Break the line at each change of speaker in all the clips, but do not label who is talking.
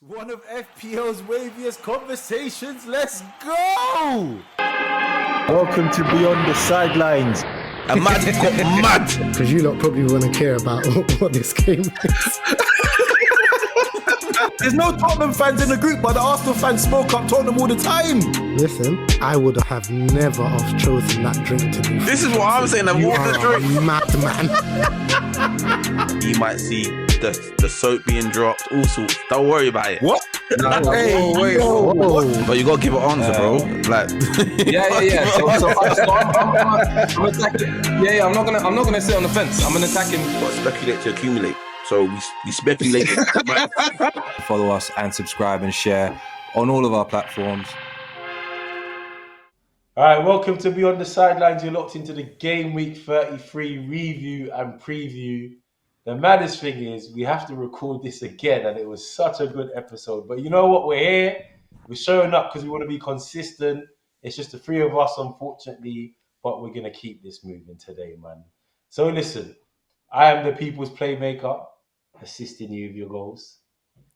One of FPL's waviest conversations. Let's go!
Welcome to Beyond The Sidelines.
A man got mad.
Because you lot probably want to care about what this game is.
There's no Tottenham fans in the group, but the Arsenal fans smoke up Tottenham all the time.
Listen, I would have never have chosen that drink to be.
This is what I'm saying.
You
What
are
the drink?
a madman.
You might see the soap being dropped, all sorts. Don't worry about it.
What?
Hey, wait.
Whoa.
But you gotta give it answer, bro. Like,
Yeah. I'm attacking. Yeah. I'm not gonna sit on the fence. I'm gonna attack him.
but speculate to accumulate. So we speculate.
Follow us and subscribe and share on all of our platforms.
All right, welcome to Beyond the Sidelines. You're locked into the Game Week 33 review and preview. The maddest thing is we have to record this again, and it was such a good episode. But you know what? We're here. We're showing up because we want to be consistent. It's just the three of us, unfortunately, but we're going to keep this moving today, man. So listen, I am the people's playmaker, assisting you with your goals,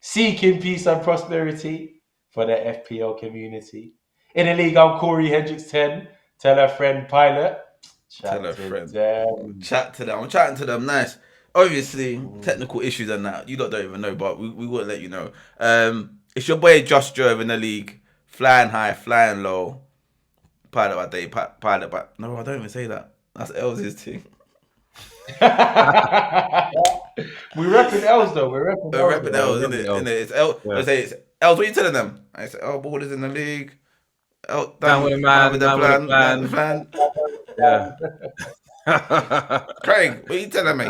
seeking peace and prosperity for the FPL community. In the league, I'm Corey Hendricks 10. Tell a friend, Pilot.
Tell a friend.
Them.
Chat to them. I'm chatting to them. Nice. Obviously, technical issues and that. You lot don't even know, but we won't let you know. It's your boy Just Joe in the league. Flying high, flying low. Pilot by day, pilot by... No, I don't even say that. That's Ellz's thing.
We repping Ellz though. We're repping
Ellz, isn't it? It's Ellz. I say it's Ellz. What are you telling them? I say, ball is in the league.
Down with the man, down with the
plan.
Yeah.
Craig, what are you telling me?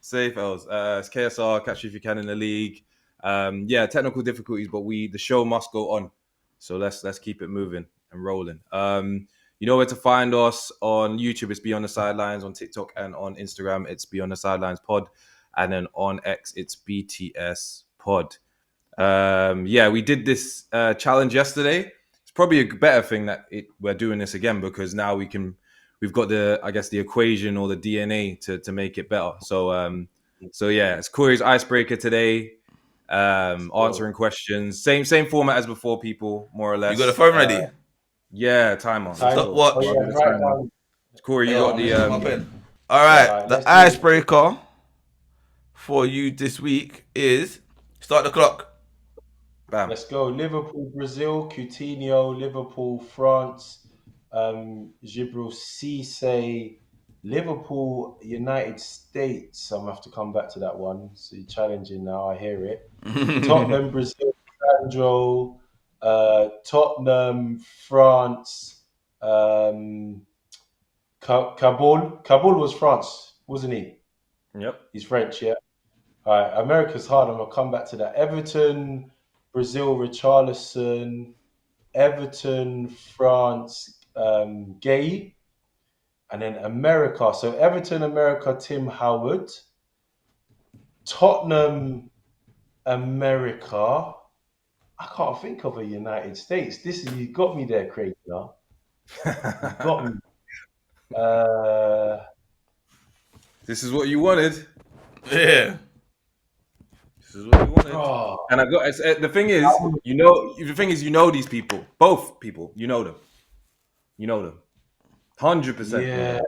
Safe Ellz. It's KSR. Catch you if you can in the league. Technical difficulties, but the show must go on. So let's keep it moving and rolling. You know where to find us on YouTube. It's Beyond the Sidelines. On TikTok and on Instagram, it's Beyond the Sidelines Pod, and then on X, it's BTS Pod. We did this challenge yesterday. It's probably a better thing that we're doing this again because now we've got the equation or the DNA to make it better. So it's Corey's Icebreaker today. Answering questions. Same format as before, people, more or less.
You got a phone ready?
Yeah, timer.
Stop watch.
Corey, you got the
All right,
Alright,
the
let's do it.
icebreaker for you this week is start the clock.
bam.
Let's go. Liverpool, Brazil, Coutinho, Liverpool, France, Gibril Cisse, Liverpool, United States. I'm going to have to come back to that one. So you're challenging now, I hear it. Tottenham, Brazil, Sandro, Tottenham, France, Kabul. Kabul was France, wasn't he?
Yep.
He's French, yeah. All right, America's hard. I'm going to come back to that. Everton, Brazil, Richarlison, Everton, France, Gay, and then America. So Everton, America, Tim Howard, Tottenham, America. I can't think of a United States. You got me there, Craig. Now. You got me.
This is what you wanted.
Yeah.
This is what you wanted.
Oh,
And I got the thing is, you know these people, both people, you know them, 100%.
yeah.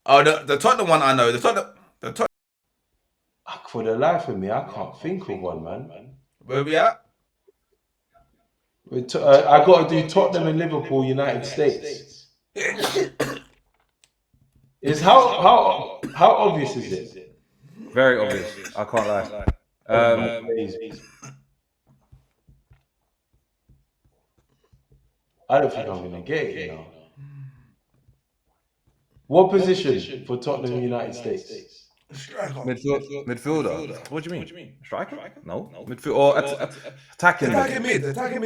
Oh, the Tottenham one I know. The Tottenham.
For the life of me, I can't think of one, man.
Where we at?
I got to do Tottenham and Liverpool, United States. Is how obvious is it?
Very obvious. I can't lie.
I don't think I'm gonna get it, you know. What position for Tottenham and United States?
Midfielder. What do you mean? Striker? No. Midfield or attacking mid. Attacking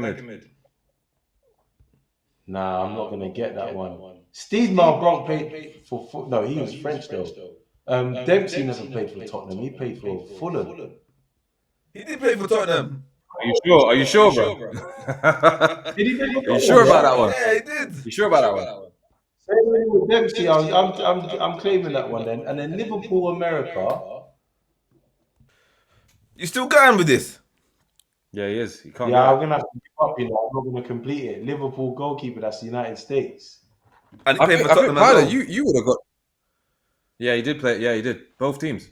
mid.
Nah, I'm not gonna get that one. Steve Malbranc played for no, he was French though. Dempsey never played for Tottenham. He played for Fulham.
He did play for Tottenham.
Are you sure, bro?
Did he play for
Are you sure about that one?
Yeah, he did.
You sure about that one?
Same thing with Dempsey. I'm claiming that one then, and then Liverpool America.
You still going with this?
Yeah, he is. He can't
Yeah,
go
I'm
back.
gonna have to give up. I'm not gonna complete it. Liverpool goalkeeper. That's the United States.
And he
I
played
think
for Tottenham as
Tyler,
well.
you would have got. Yeah, he did play. Yeah, he did. Both teams.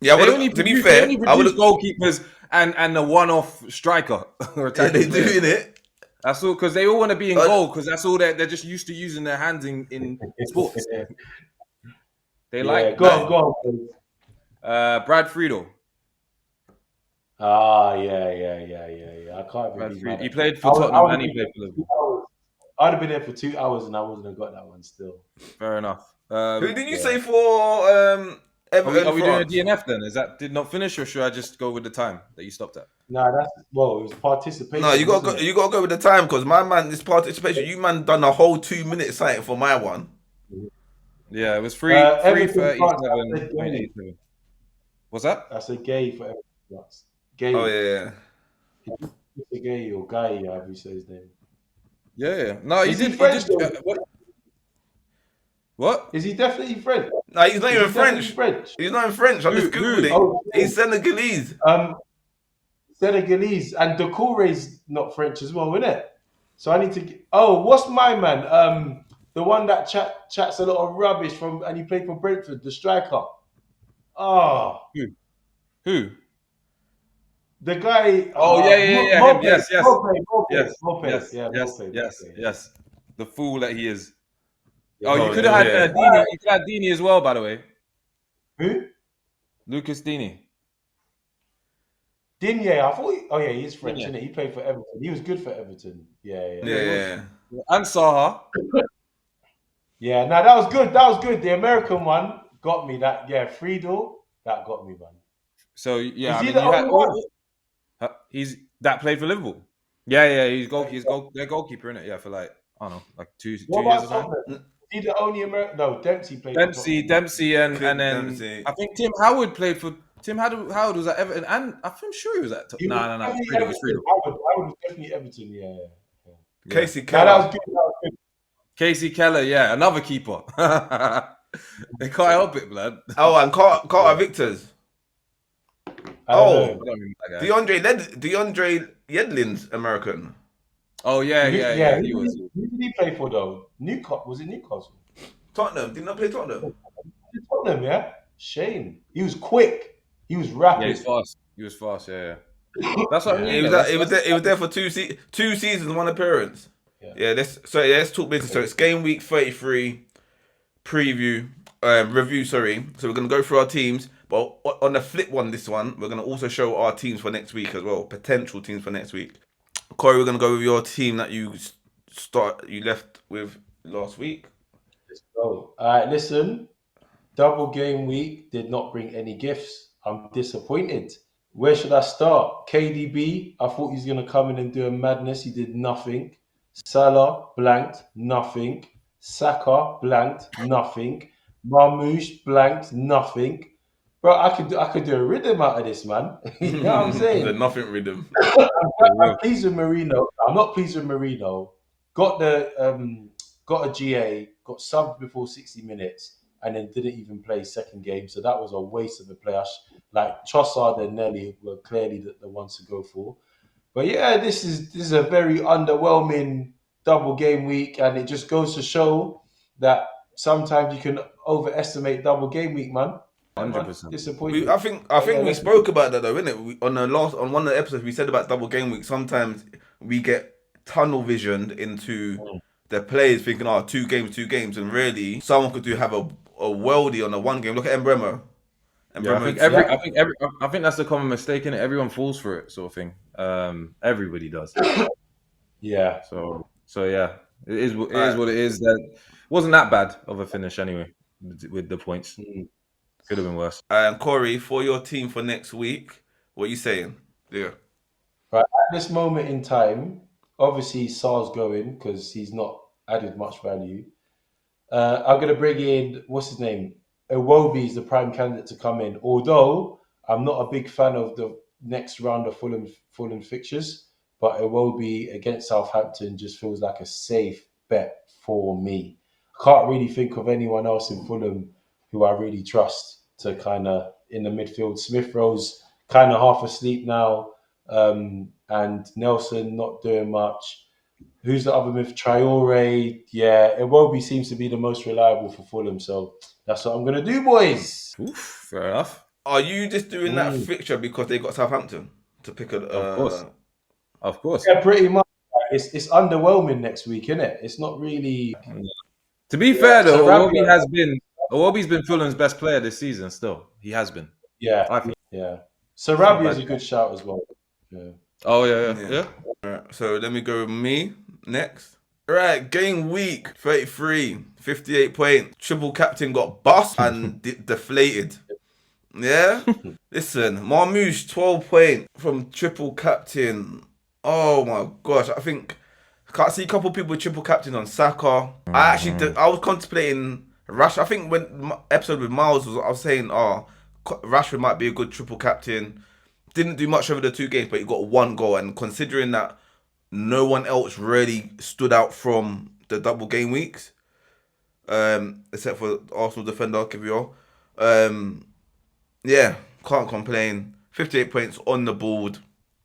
Yeah, I
They
would
only
have. To be
produce, they only
fair, I would
produce
have.
goalkeepers and a one-off striker or
Yeah,
attacking
they
player.
doing it.
That's all because they all want to be in goal because that's all they're just used to using their hands in sports. They
Yeah,
like
go on, please.
Brad Friedel.
Yeah. I can't even be mad.
He played for Tottenham and he played for Liverpool.
I'd have been there for 2 hours and I wouldn't have got that one still.
Fair enough.
Who did you
Yeah.
say for Everton?
Are we doing a
France?
DNF then? Is that did not finish or should I just go with the time that you stopped at?
Nah, it was participation.
No, you got
wasn't it?
you got to go with the time because my man, this participation, you man done a whole 2 minute sighting for my one.
Yeah, it was 3
Everton
3:37.
France, that's a gay.
What's that?
That's a gay for Everton France. Gay.
Oh yeah.
It's a gay or guy, however you say his name.
Yeah. No, he
Is he
did.
French,
He did
though?
what?
Is he definitely French?
No, he's not
Is
even
he definitely
French.
French?
He's not even French. I just
Who?
googled it.
Oh,
He's Senegalese.
Senegalese and Doucouré's not French as well, isn't it? So I need to. Oh, what's my man? The one that chats a lot of rubbish from, and he played for Brentford, the striker. Oh,
Who?
the guy.
Oh yeah. Him. Yes.
Mope.
Yes. The fool that he is.
Yeah,
Oh, you
Mope.
could have had
yeah.
Dini. You could have had Dini as well, by the way.
Who?
Lucas Dini.
Digne. I thought. Oh yeah, he's French,
Digne.
isn't he? He played for Everton. He was good for Everton. Yeah.
Yeah.
And Saha.
Yeah, no, that was good. That was good. The American one got me. That Friedel, that got me, man.
So yeah,
Is
I
he
mean,
the
you had.
only one?
He's that played for Liverpool. Yeah. He's their goalkeeper in it. Yeah, for like I don't know, like two
What
years
about
or something.
Tottenham? Is he the only American? No, Dempsey played. for Tottenham.
Dempsey, and
Clint
then
Dempsey.
I think Tim Howard played for Howard was at Everton, and I'm sure he was at.
He was
No,
definitely
Friedel was Friedel.
Everton. I would definitely Everton. Yeah.
Casey
No,
Keller.
that was good. That was good.
Casey Keller, yeah, another keeper. They can't help it, blood.
Oh, and Carter Victor's.
I don't
Oh,
I
know.
don't remember that guy.
DeAndre Yedlin's American.
Oh yeah, he
Who
was.
did he play for though? Newcastle. Was it Newcastle?
Tottenham. Did not play Tottenham.
Tottenham. Yeah. Shame. He was quick. He was
Yeah,
rapid.
he was fast. Yeah. That's what I mean.
He was there for two seasons, one appearance.
Yeah.
Let's talk business. So it's game week 33 preview review. Sorry. So we're gonna go through our teams, but on the flip one, this one we're gonna also show our teams for next week as well, potential teams for next week. Corey, we're gonna go with your team that you left with last week.
Let's go. All right, listen. Double game week did not bring any gifts. I'm disappointed. Where should I start? KDB, I thought he was going to come in and do a madness. He did nothing. Salah, blanked, nothing. Saka, blanked, nothing. Marmoush, blanked, nothing. Bro, I could do a rhythm out of this, man. You know what I'm saying?
The nothing rhythm.
I'm pleased with Marino. I'm not pleased with Marino. Got a GA, got subbed before 60 minutes, and then didn't even play second game. So that was a waste of a play. Like Trossard and Nelly were clearly the ones to go for. But yeah, this is a very underwhelming double game week, and it just goes to show that sometimes you can overestimate double game week, man.
100%.
Disappointed.
I think we spoke about that though, innit? On one of the episodes we said about double game week. Sometimes we get tunnel visioned into the players thinking, "Oh, two games," and really someone could have a worldie on a one game. Look at Embremo.
Yeah, I think that's the common mistake in it. Everyone falls for it, sort of thing. Everybody does.
Yeah.
So yeah, it is what it is. That wasn't that bad of a finish anyway with the points. Could have been worse.
And Corey, for your team for next week, what are you saying? Yeah.
Right, at this moment in time, obviously Sar's going because he's not added much value. I'm going to bring in, what's his name? Iwobi is the prime candidate to come in. Although I'm not a big fan of the next round of Fulham fixtures, but Iwobi against Southampton just feels like a safe bet for me. Can't really think of anyone else in Fulham who I really trust to kind of in the midfield. Smith Rowe's kind of half asleep now, and Nelson not doing much. Who's the other mid? Traore. Yeah, Iwobi seems to be the most reliable for Fulham. So that's what I'm going to do, boys.
Oof, fair enough.
Are you just doing that fixture because they got Southampton to pick a?
Of course.
Yeah, pretty much. It's underwhelming next week, isn't it? It's not really.
To be fair though,
Sarabia
Iwobi's been Fulham's best player this season. Still, he has been.
Yeah,
I think.
yeah. Sarabia is a good shout as well. Yeah.
Oh yeah.
Alright, so let me go with me next. Right, game week 33, 58 points. Triple captain got bust and deflated. Yeah? Listen, Marmouche 12 points from triple captain. Oh my gosh, I can't see a couple people with triple captain on Saka. I was contemplating Rashford. I think when episode with Miles I was saying, Rashford might be a good triple captain. Didn't do much over the 2 games, but he got 1 goal. And considering that no one else really stood out from the double game weeks, except for Arsenal defender Kivior. Yeah, can't complain. 58 points on the board.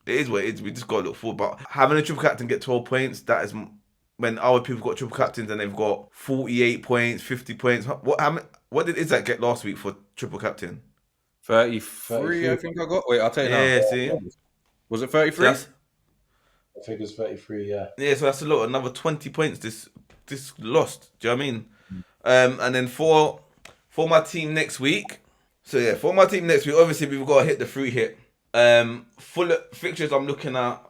It is what it is. We just got to look forward. But having a triple captain get 12 points, that is when other people got triple captains and they've got 48 points, 50 points. What did Isaac get last week for triple captain?
33, I think I got. Wait, I'll tell you now.
Yeah, see?
Was it 33?
I think it's 33. Yeah.
Yeah, so that's a lot. Another 20 points this lost. Do you know what I mean? And then for my team next week. So yeah, for my team next week, obviously we've got to hit the free hit. Full fixtures. I'm looking at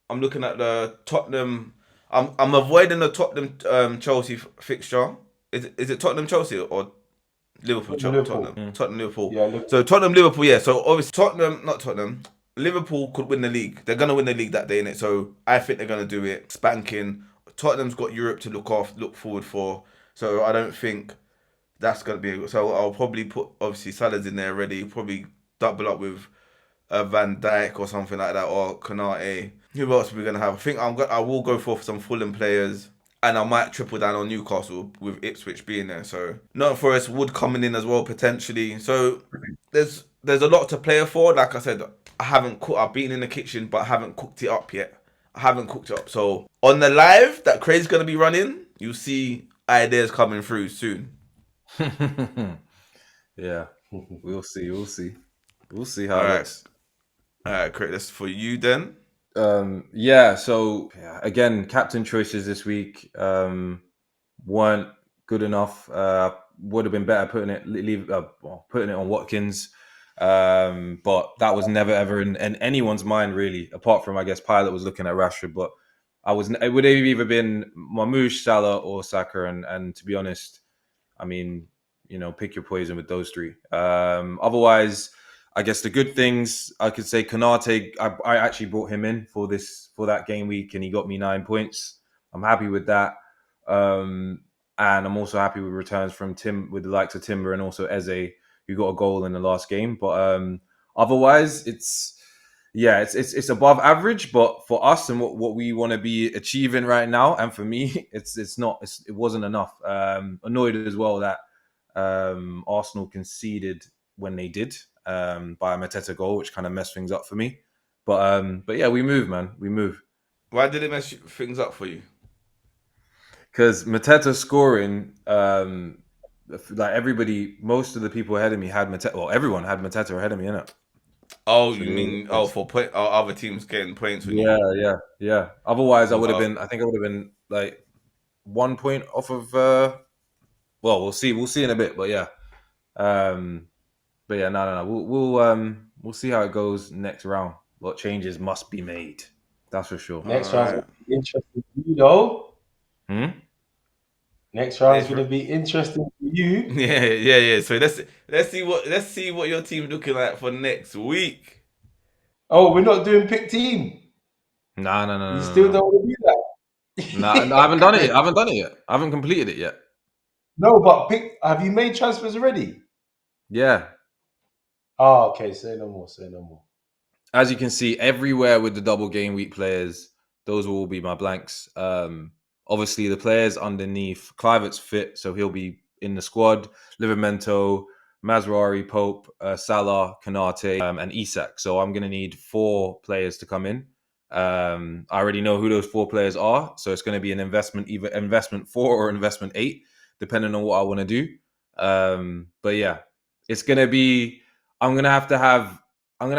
the Tottenham. I'm avoiding the Tottenham Chelsea fixture. Is it Tottenham Chelsea or Liverpool? Tottenham Liverpool.
Yeah, Liverpool.
So Tottenham Liverpool. Yeah. So obviously Liverpool could win the league. They're gonna win the league that day, innit? So I think they're gonna do it. Spanking. Tottenham's got Europe to look forward for. So I don't think that's gonna be. So I'll probably put obviously Salah's in there already. Probably double up with Van Dijk or something like that, or Konate. Who else are we gonna have? I think I will go for some Fulham players, and I might triple down on Newcastle with Ipswich being there. So Nottingham Forest would coming in as well potentially. So there's a lot to play for. Like I said, I've been in the kitchen, but I haven't cooked it up yet. So on the live that Craig's gonna be running, you'll see ideas coming through soon.
Yeah, we'll see how it looks.
All right, Craig, that's for you then.
So again, captain choices this week weren't good enough. Would have been better putting it on Watkins, but that was never ever in anyone's mind really. Apart from I guess Pilot was looking at Rashford, but it would have either been Marmouche, Salah, or Saka, and to be honest, I mean, pick your poison with those 3. Otherwise, I guess the good things I could say, Konate, I actually brought him in for that game week, and he got me 9 points. I'm happy with that, and I'm also happy with returns from with the likes of Timber and also Eze, who got a goal in the last game. But otherwise, it's above average. But for us and what we want to be achieving right now, and for me, it wasn't enough. Annoyed as well that Arsenal conceded when they did. By a Mateta goal, which kind of messed things up for me. But yeah, we move, man. We move.
Why did it mess things up for you?
Because Mateta scoring, like everybody, most of the people ahead of me had Mateta. Well, everyone had Mateta ahead of me, innit?
Oh, you mean for other teams getting points?
Yeah. Otherwise, I would have been like 1 point off of. Well, we'll see in a bit, but yeah. But yeah, no. We'll see how it goes next round. What changes must be made? That's for sure.
Next round's going to be interesting for you, though. Next round's going to be interesting for you.
Yeah. So let's see what your team's looking like for next week.
Oh, we're not doing pick team.
No.
You still don't want to do that?
No, I haven't done it yet. I haven't completed it yet.
No, but have you made transfers already?
Yeah.
Oh, okay. Say no more.
As you can see, everywhere with the double game week players, those will all be my blanks. Obviously, the players underneath, Kluivert's fit, so he'll be in the squad. Livramento, Mazraoui, Pope, Salah, Kanate, and Isak. So I'm going to need 4 players to come in. I already know who those 4 players are. So it's going to be an investment, either investment 4 or investment 8, depending on what I want to do. But yeah, it's going to be, I'm going to have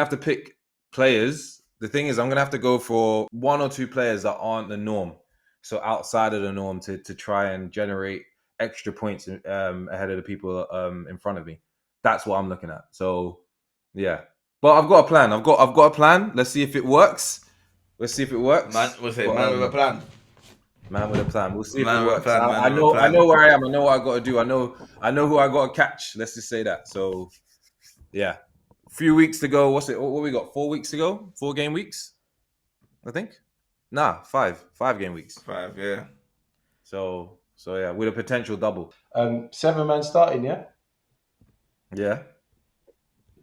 to pick players. The thing is, I'm going to have to go for 1 or 2 players that aren't the norm. So outside of the norm to try and generate extra points ahead of the people in front of me. That's what I'm looking at. So yeah, but I've got a plan. I've got a plan. Let's see if it works. Man,
we'll say man with a plan.
Man with a plan. We'll see
Man
if it
with a
works.
plan, man
I
with a
know
plan.
where I am. I know what I got to do. I know who I got to catch. Let's just say that. So yeah, a few weeks to go. What we got? 4 weeks to go. 4 game weeks, I think. Nah, 5 game weeks.
5, yeah.
So yeah, with a potential double.
7-man starting, yeah?
Yeah.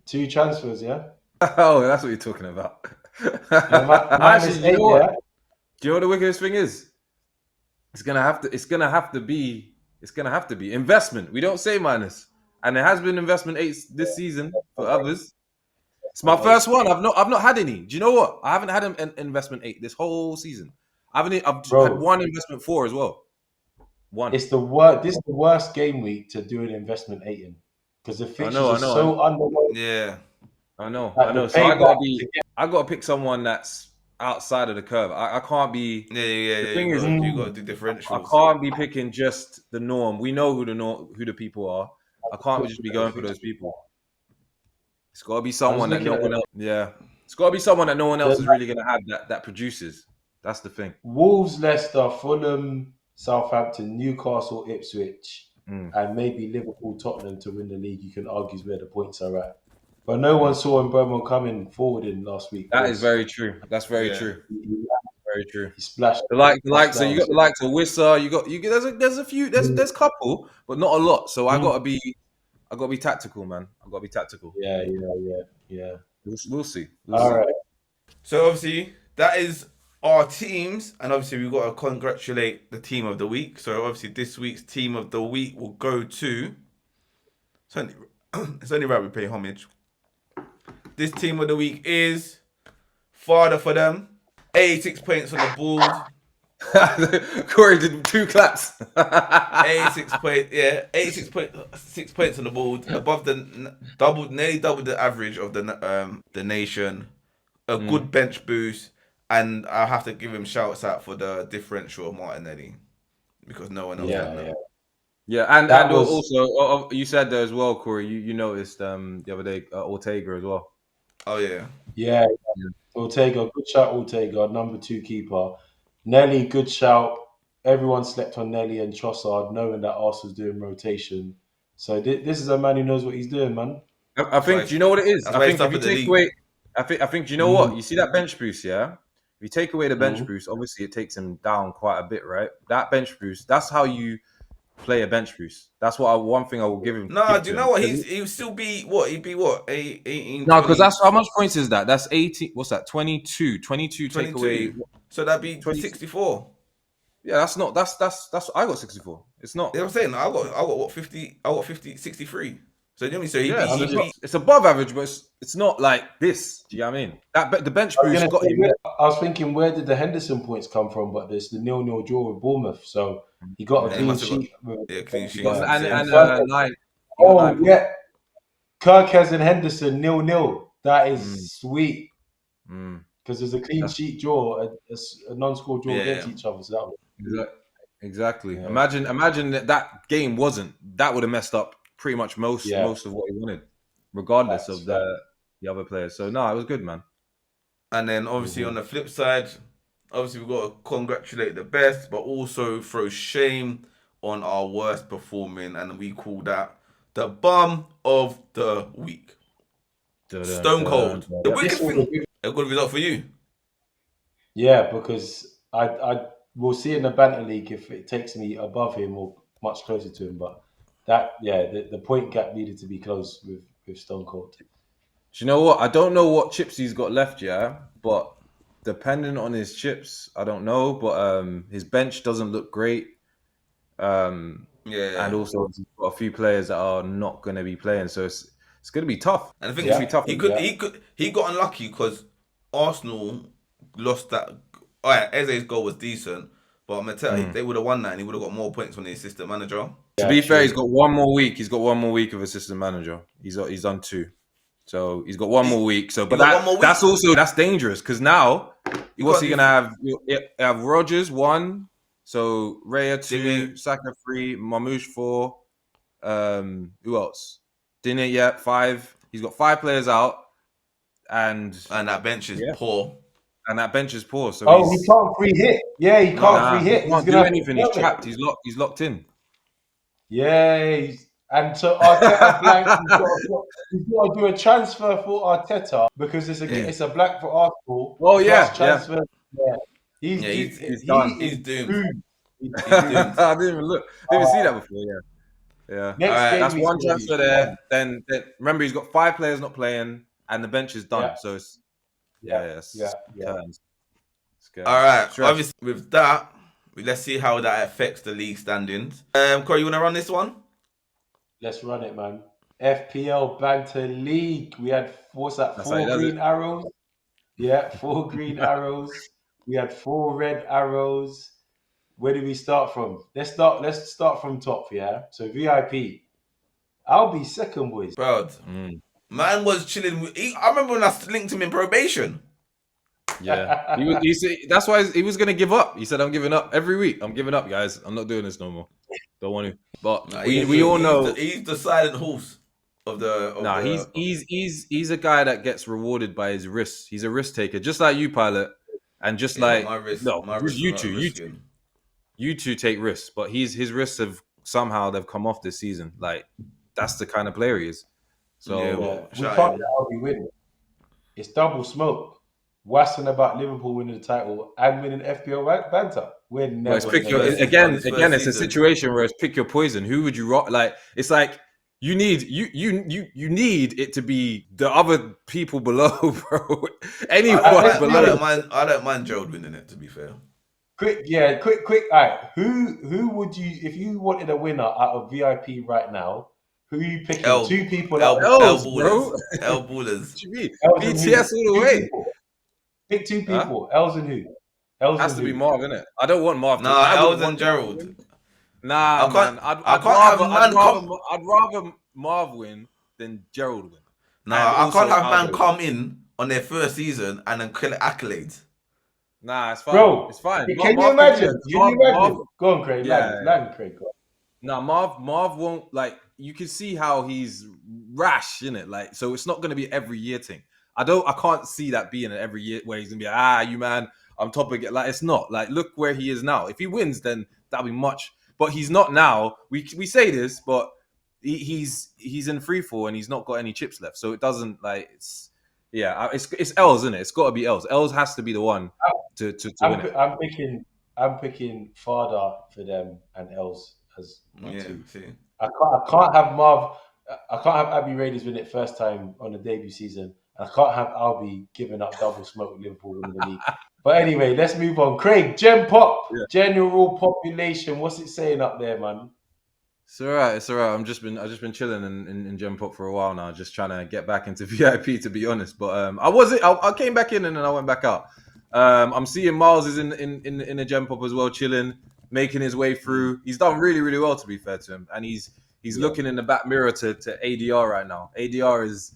2 transfers, yeah?
Oh, that's what you're talking about.
Minus 8, yeah?
Do you know what the wickedest thing is? It's gonna have to be investment. We don't say minus, and there has been investment 8 this season for others. It's my first one. I've not had any. Do you know what? I haven't had an investment 8 this whole season. I've had 1 investment 4 as well. 1.
It's the worst. This is the worst game week to do an investment 8 in because the fixtures are so underwhelming.
Yeah,
I know.
Like
So I gotta pick someone that's outside of the curve. I can't be.
yeah.
The thing is,
you got to do differentials.
I can't be picking just the norm. We know who the people are. I can't just be going for those people. It's got to be someone that no one else. Yeah, it's got to be someone that no one else is really going to have that produces. That's the thing.
Wolves, Leicester, Fulham, Southampton, Newcastle, Ipswich, and maybe Liverpool, Tottenham to win the league. You can argue where the points are at. But no one saw Mbeumo coming forward in last week.
That is very true. That's very true. Very true.
He splashed.
The likes. So you got the likes of Wissa. You got. There's a few. There's couple, but not a lot. So I gotta be tactical, man. I gotta be tactical.
Yeah.
We'll see.
All right.
So obviously that is our teams, and obviously we've got to congratulate the team of the week. So obviously this week's team of the week will go to. It's only right we pay homage. This team of the week is Father for them. 86 points on the board.
Corey did 2 claps.
86 points, yeah. 6 points on the board. Above nearly double the average of the nation. A good bench boost. And I have to give him shouts out for the differential of Martinelli. Because no one else had that.
Yeah, and also you said there as well, Corey. You noticed the other day Ortega as well.
Oh yeah.
Yeah. Ortega, good shout. Ortega, number 2 keeper. Nelly, good shout. Everyone slept on Nelly and Trossard, knowing that Arsenal's doing rotation. So this is a man who knows what he's doing, man.
I think. Do you know what it is? I think if you take away, I think. Do you know what? You see that bench boost, yeah. If you take away the bench boost, obviously it takes him down quite a bit, right? That bench boost. That's how you play a bench boost. That's one thing I will give him.
No, do you know what? He'll still be what? He'd be what? 18.
No, because that's how much points is that? That's 18. What's that? 22. 22 take away.
So that'd be 64.
Yeah, that's not. That's. I got 64. It's not.
You know what I'm saying? I got what 50. I got 50, 63. So you know what I mean? So
it's above average, but it's not like this. Do you know what I mean? The bench boost got him.
I was thinking, where did the Henderson points come from? But there's the 0-0 draw with Bournemouth, so he got a clean sheet.
Clean sheet.
And nine.
Yeah. Kirkes and Henderson 0-0. That is sweet because there's a clean sheet draw, a non-score draw against each other. So that was
exactly. Yeah. Imagine that game wasn't. That would have messed up pretty much most of what he wanted, regardless of the other players. So no, it was good, man.
And then obviously on the flip side, obviously we've got to congratulate the best, but also throw shame on our worst performing, and we call that the bum of the week. Stone Cold. The wicked thing. A good result for you.
Yeah, because I will see in the Banter League if it takes me above him or much closer to him, but the point gap needed to be closed with Stone Cold.
Do you know what? I don't know what chips he's got left, yeah, but depending on his chips, I don't know, but his bench doesn't look great. And also he's got a few players that are not going to be playing, so it's going to be tough.
And the thing
It's
is,
going to be tough.
he got unlucky because Arsenal lost that. All right, Eze's goal was decent, but I'm gonna tell you, they would have won that, and he would have got more points from the assistant manager.
To be fair, he's got one more week. He's got one more week of assistant manager. He's done 2, so he's got one more week. So, but that's dangerous because now what's he gonna have? He'll have Rodgers 1, so Raya 2, Saka 3, Mamouche 4. Who else? Didn't yet 5. He's got 5 players out, and
that bench is poor.
And that bench is poor. So
he can't free hit. Yeah, he can't free hit.
He can't do anything. He's trapped. He's locked in.
Yeah, and so Arteta blank. He's got to do a transfer for Arteta because it's a blank for Arsenal.
Oh yeah,
transfer. Yeah.
He's done. He's doomed. He's doomed.
I didn't even look. Didn't even see that before. Yeah. That's one transfer there. Then remember, he's got 5 players not playing, and the bench is done.
Yeah.
So it's
All right. Obviously, with that, let's see how that affects the league standings. Corey, you want to run this one?
Let's run it, man. FPL Banter League. We had four green arrows. Yeah, 4 green arrows. We had 4 red arrows. Where do we start from? Let's start from top, yeah? So VIP. I'll be second, boys.
Bro, man was chilling. I remember when I linked him in probation.
Yeah. That's why he was going to give up. He said, I'm giving up every week. I'm giving up, guys. I'm not doing this no more. Don't want to. But we all know.
He's the silent horse of the...
He's a guy that gets rewarded by his risks. He's a risk taker. Just like you, Pilot. And just like... You two take risks. But his risks have they've come off this season. Like, that's the kind of player he is. So
we can't let Albi win. It's double smoke. Wassing about Liverpool winning the title and winning FPL Banter. We're never.
Again, it's a situation where it's pick your poison. Who would you rock? Like, it's like you need it to be the other people below, bro. Anyone below.
I don't mind Gerald winning it. To be fair.
Quick. All right, who would you, if you wanted a winner out of VIP right now? Who are you picking? 2 people.
Ellz, bro. Ellz ballers.
What you mean? BTS all the way.
Pick 2 people. Ellz and who?
Ellz has to be Marv, innit? I don't want Marv.
Nah, Ellz and Gerald.
Nah, man. I'd rather Marv win than Gerald win.
Nah, I can't have man come in on their first season and then kill accolades.
Nah, it's fine.
Bro,
it's fine.
Can you imagine? Go on, Craig. Craig. Go on.
Nah, Marv won't, like, you can see how he's rash, innit? Like, so it's not going to be every year thing. I can't see that being an every year where he's gonna be like, you man, I'm top of it. Like, it's not. Like, look where he is now. If he wins, then that'll be much. But he's not now. We say this, but he's in free fall and he's not got any chips left. So it doesn't, like, it's Ellz, isn't it? It's got to be Ellz. Ellz has to be the one to win it.
I'm picking Farda for them and Ellz as my 2.
See.
I can't have Marv. I can't have Abbey Raiders win it first time on the debut season. I can't have Albi giving up double smoke with Liverpool in the league. But anyway, let's move on. Craig, Gen Pop, general population. What's it saying up there, man?
It's all right. I've just been chilling in Gen Pop for a while now, just trying to get back into VIP, to be honest. But I came back in and then I went back out. I'm seeing Miles is in the Gen Pop as well, chilling, making his way through. He's done really, really well, to be fair to him, and he's looking in the back mirror to ADR right now. ADR is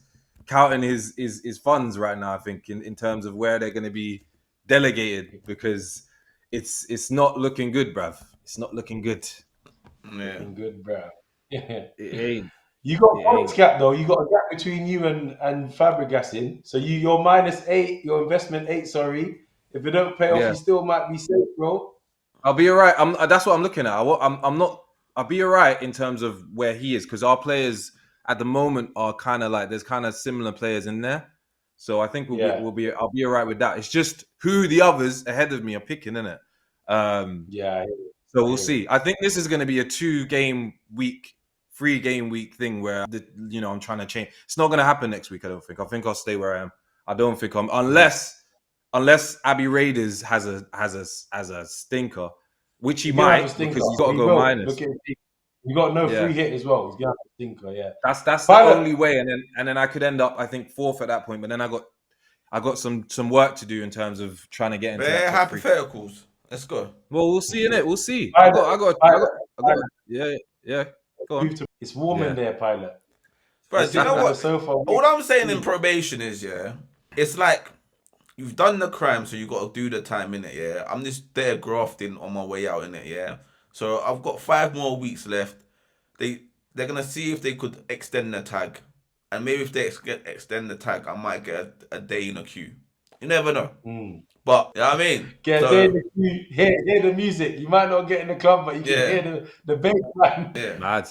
counting his funds right now, I think, in terms of where they're going to be delegated, because it's not looking good, bruv. It's not looking good.
Yeah.
Looking good, bruv. Yeah.
It ain't.
You got a points gap, though. You got a gap between you and Fabregas in. So you're -8, your investment 8, sorry. If it don't pay off, you still might be safe, bro.
I'll be all right. That's what I'm looking at. I'll be all right in terms of where he is, because our players at the moment are kind of like, there's kind of similar players in there. So I think I'll be all right with that. It's just who the others ahead of me are picking, isn't it? So we'll see. I think this is going to be a 2-game week, 3-game week thing where, I'm trying to change. It's not going to happen next week, I don't think. I think I'll stay where I am. I don't think unless unless Abbey Raiders has a stinker, which he
He's gonna have a
might
stinker.
because he's got to
He
go
will.
minus.
Look at his team. He got no
Yeah.
free hit as well. He's gonna have a stinker. Yeah.
That's the
Pilot.
only way, and then I could end up, I think, fourth at that point. But then I got some work to do in terms of trying to get into
Bare
that top 3.
hypotheticals. Let's go.
Well, we'll see in it. We'll see.
Pilot.
Yeah. Go on.
It's warm in there, Pilot.
Bro, do you know what?
Sofa.
All I'm saying in probation is, yeah, it's like you've done the crime, so you got to do the time in it, yeah. I'm just there grafting on my way out in it, yeah. So I've got 5 more weeks left. They're gonna see if they could extend the tag, and maybe if they extend the tag, I might get a day in a queue. You never know. But you know what I mean?
Hear the music. You might not get in the club, but you can hear the bass line.
Yeah.
Mad.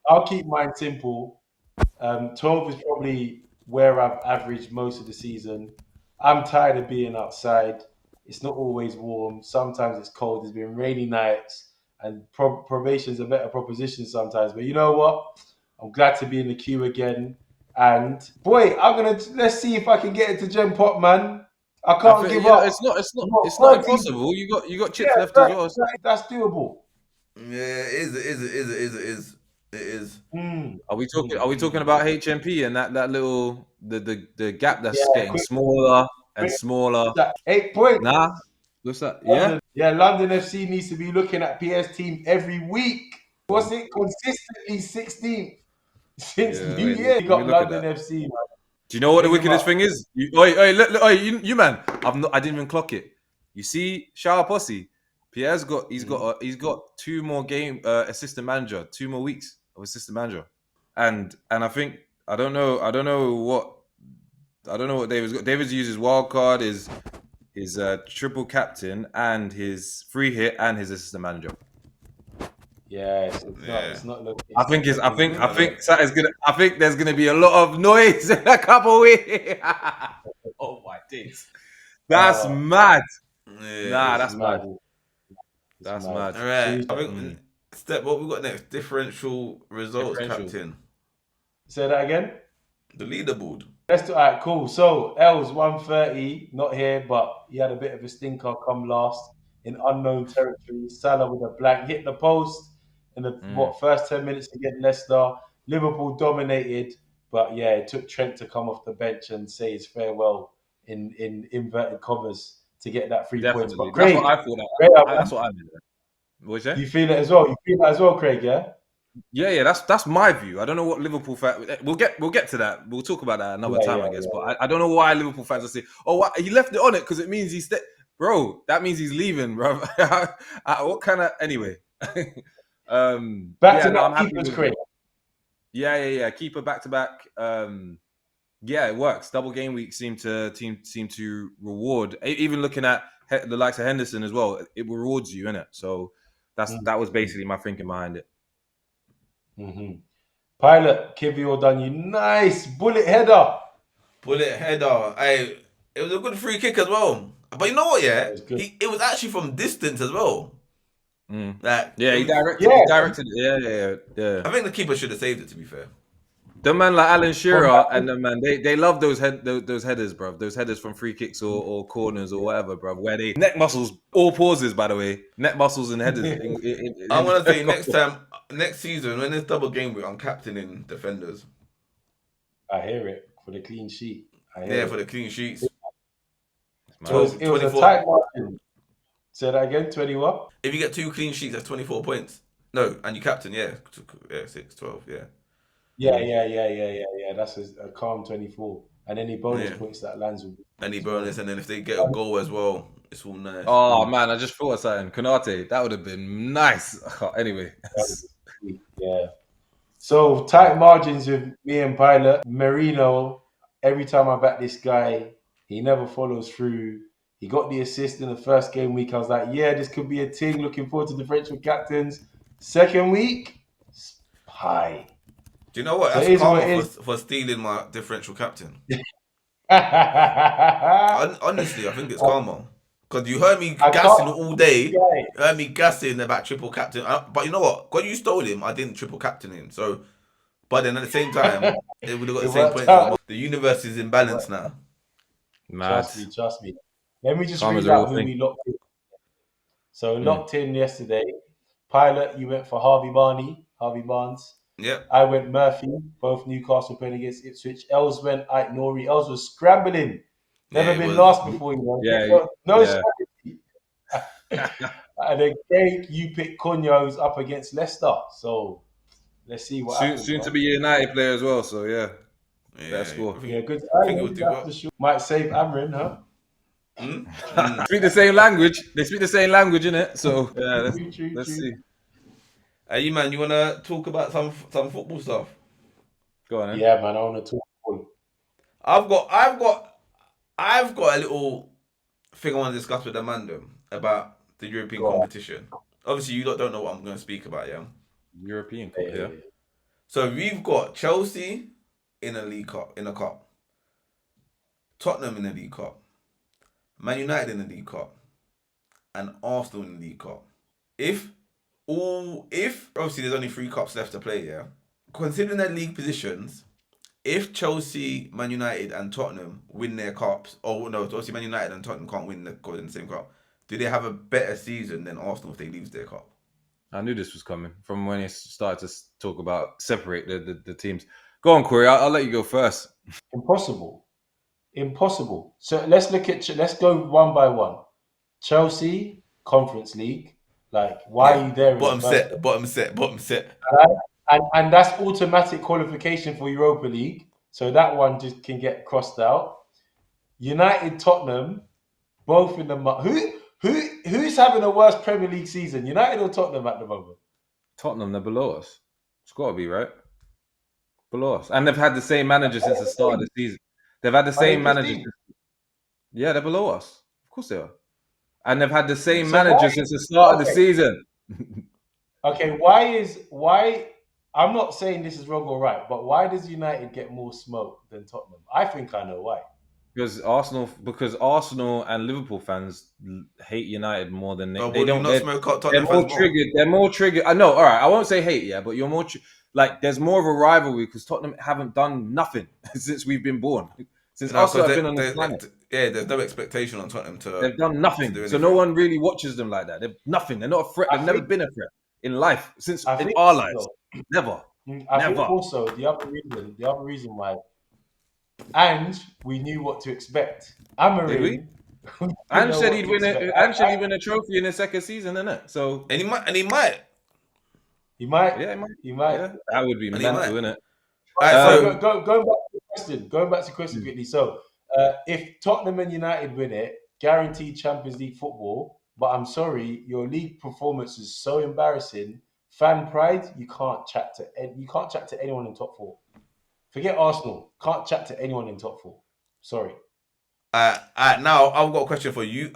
I'll keep mine simple. 12 is probably where I've averaged most of the season. I'm tired of being outside. It's not always warm. Sometimes it's cold. There's been rainy nights, and probation's a better proposition sometimes. But you know what? I'm glad to be in the queue again. And boy, let's see if I can get into Gem Pop, man. I can't give up.
It's not impossible. You got chips left as well.
That's doable.
Yeah, it is.
Are we talking about HMP and that little the gap that's getting smaller and smaller?
8 points.
Nah, what's that?
Yeah, London FC needs to be looking at PS team every week. Was it consistently 16th since New Year? You got London FC, man.
Do you know what the wickedest thing is? You man, I didn't even clock it. You see, Shower Posse, Pierre's got he's got 2 more game assistant manager, 2 more weeks of assistant manager, and I think I don't know what David's got. David's used his wild card, his triple captain, and his free hit, and his assistant manager.
Yeah, it's not looking.
I think there's gonna be a lot of noise in a couple weeks. Oh my days, that's mad.
Yeah,
that's mad. That's mad.
All right, I think what we got next? Differential results, captain.
Say that again.
The leaderboard.
Let's do. All right, cool. So Ellz 130, not here, but he had a bit of a stinker come last in unknown territory. Salah with a blank hit the post in the first 10 minutes against Leicester. Liverpool dominated, but yeah, it took Trent to come off the bench and say his farewell in inverted commas to get that 3 points. But Craig,
that's what I thought. That's what I meant. What you say?
You feel it as well. You feel that as well, Craig? Yeah.
Yeah. That's my view. I don't know what Liverpool fans. We'll get to that. We'll talk about that another time, I guess. But I don't know why Liverpool fans are saying, "Oh, he left it on it because it means he's bro." That means he's leaving, bro. What kind of anyway?
Back to that keepers, Craig.
Yeah. Keeper back to back. Yeah, it works. Double game week seem to reward. Even looking at the likes of Henderson as well, it rewards you, innit? So that was basically my thinking behind it.
Mm-hmm. Pilot, Kivio done you nice bullet header.
Hey, it was a good free kick as well. But you know what? Yeah, it was actually from distance as well.
He directed it. Yeah.
I think the keeper should have saved it. To be fair.
The man like Alan Shearer and the man, they love those headers, bro. Those headers from free kicks or corners or whatever, bro. Where they neck muscles, all pauses, by the way, neck muscles and headers.
I'm gonna say next season when it's double game week, I'm captaining defenders.
I hear it for the clean sheet.
For the clean sheets.
It was a tight margin. Say that again. 20 what?
If you get 2 clean sheets, that's 24 points. No, and you captain, 6, 12, yeah.
Yeah. That's a calm 24. And any bonus points that lands with.
Any bonus, and then if they get a goal as well, it's all nice.
Oh man, I just thought of something. Konate, that would have been nice. Anyway.
Yeah. So tight margins with me and Pilot. Merino, every time I back this guy, he never follows through. He got the assist in the first game week. I was like, yeah, this could be a thing. Looking forward to differential captains. Second week, pie.
Do you know what? That's karma for stealing my differential captain. Honestly, I think it's karma. Because you heard me gassing all day. You heard me gassing about triple captain. But you know what? When you stole him, I didn't triple captain him. So, but then at the same time, it would have got the same points. The universe is in balance now.
Mad.
Trust me. Let me just
Karma's
read
a
out
real
who
thing.
we locked in. So locked in yesterday. Pilot, you went for Harvey Barnes.
Yep.
I went Murphy, both Newcastle playing against Ipswich. Ellz went Ike Nori. Ellz was scrambling. Never
Yeah, it
been
was.
last before, you know.
Yeah,
No
yeah.
strategy. And then Craig, you picked Cunyo's up against Leicester. So let's see what happens.
Soon to
Man.
be a United player as well. So yeah, better
Yeah,
score.
Yeah, good.
I think it would do
That's
well.
for sure. Might save Amrin, huh?
Speak the same language. They speak the same language, innit? So yeah, let's
True.
see.
Hey, you man, you wanna talk about some football stuff?
Go on, then.
Yeah, man. I want to talk.
I've got a little thing I want to discuss with Amanda about the European
Go on.
competition. Obviously, you lot don't know what I'm going to speak about, yeah.
European Cup, yeah.
So we've got Chelsea in a cup, Tottenham in the League Cup, Man United in the League Cup, and Arsenal in the League Cup. If obviously there's only 3 cups left to play, yeah. Considering their league positions, if Chelsea, Man United, and Tottenham win their cups, or no, obviously Man United and Tottenham can't win the same cup, do they have a better season than Arsenal if they lose their cup?
I knew this was coming from when he started to talk about separate the teams. Go on, Corey. I'll let you go first.
Impossible. So let's go one by one. Chelsea Conference League. Like, why are you there?
Bottom set.
And that's automatic qualification for Europa League. So that one just can get crossed out. United, Tottenham, both in the who's having a worse Premier League season, United or Tottenham at the moment?
Tottenham, they're below us. It's got to be, right? Below us. And they've had the same manager since the start of the season. They've had the same manager. Yeah, they're below us. Of course they are. And they've had the same manager since the start of the season.
Okay, why? I'm not saying this is wrong or right, but why does United get more smoke than Tottenham? I think I know why.
Because Arsenal and Liverpool fans hate United more than they don't.
They're
more triggered. They're more triggered. I know. All right, I won't say hate, yeah, but you're more like there's more of a rivalry because Tottenham haven't done nothing since we've been born. Since Arsenal have been on the planet.
There's no expectation on Tottenham to.
They've done nothing, so no one really watches them like that. They're nothing. They're not a threat. They've never been a threat in life since in our lives. Never.
I think also the other reason why, and we knew what to expect.
Did we? And said he'd win it. And said he'd win a trophy in his second season, innit? So
and he might.
He might.
Yeah,
he might.
Yeah, that would be mental, innit?
So going back to the question quickly. So if Tottenham and United win it, guaranteed Champions League football. But I'm sorry, your league performance is so embarrassing. Fan pride, you can't chat to anyone in top 4. Forget Arsenal. Can't chat to anyone in top 4. Sorry.
Now I've got a question for you.